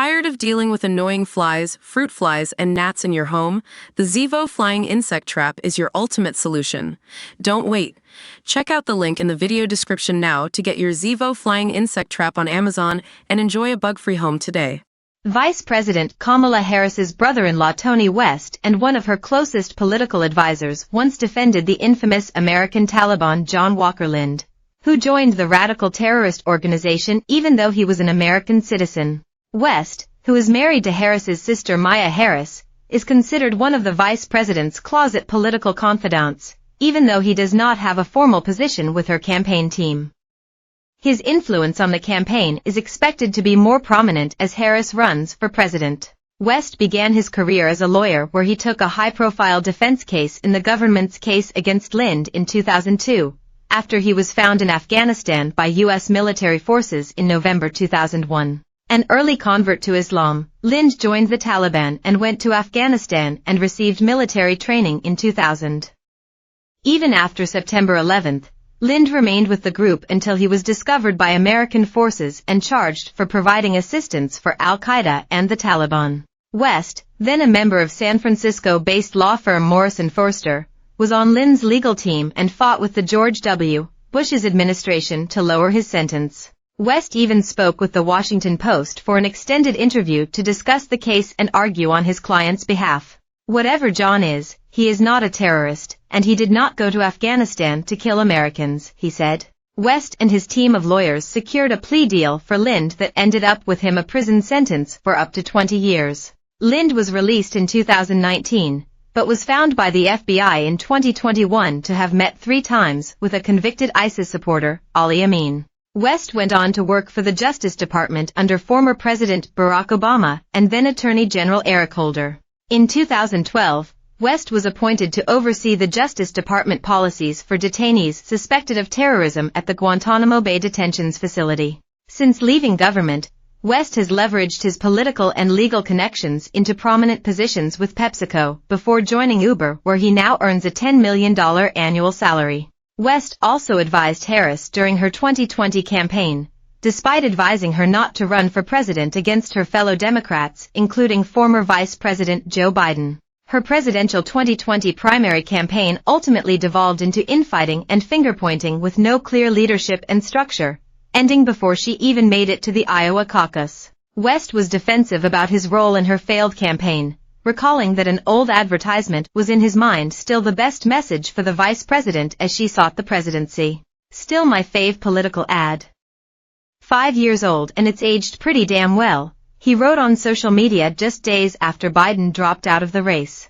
Tired of dealing with annoying flies, fruit flies, and gnats in your home? The Zevo Flying Insect Trap is your ultimate solution. Don't wait. Check out the link in the video description now to get your Zevo Flying Insect Trap on Amazon and enjoy a bug-free home today. Vice President Kamala Harris's brother-in-law Tony West and one of her closest political advisors once defended the infamous American Taliban John Walker Lindh, who joined the radical terrorist organization even though he was an American citizen. West, who is married to Harris's sister Maya Harris, is considered one of the vice president's closet political confidants, even though he does not have a formal position with her campaign team. His influence on the campaign is expected to be more prominent as Harris runs for president. West began his career as a lawyer where he took a high-profile defense case in the government's case against Lindh in 2002, after he was found in Afghanistan by U.S. military forces in November 2001. An early convert to Islam, Lindh joined the Taliban and went to Afghanistan and received military training in 2000. Even after September 11, Lindh remained with the group until he was discovered by American forces and charged for providing assistance for Al-Qaeda and the Taliban. West, then a member of San Francisco-based law firm Morrison Foerster, was on Lindh's legal team and fought with the George W. Bush's administration to lower his sentence. West even spoke with the Washington Post for an extended interview to discuss the case and argue on his client's behalf. Whatever John is, he is not a terrorist, and he did not go to Afghanistan to kill Americans, he said. West and his team of lawyers secured a plea deal for Lindh that ended up with him a prison sentence for up to 20 years. Lindh was released in 2019, but was found by the FBI in 2021 to have met 3 times with a convicted ISIS supporter, Ali Amin. West went on to work for the Justice Department under former President Barack Obama and then Attorney General Eric Holder. In 2012, West was appointed to oversee the Justice Department policies for detainees suspected of terrorism at the Guantanamo Bay Detention Facility. Since leaving government, West has leveraged his political and legal connections into prominent positions with PepsiCo before joining Uber, where he now earns a $10 million annual salary. West also advised Harris during her 2020 campaign, despite advising her not to run for president against her fellow Democrats, including former Vice President Joe Biden. Her presidential 2020 primary campaign ultimately devolved into infighting and finger-pointing with no clear leadership and structure, ending before she even made it to the Iowa caucus. West was defensive about his role in her failed campaign, recalling that an old advertisement was in his mind still the best message for the vice president as she sought the presidency. Still my fave political ad. 5 years old and it's aged pretty damn well, he wrote on social media just days after Biden dropped out of the race.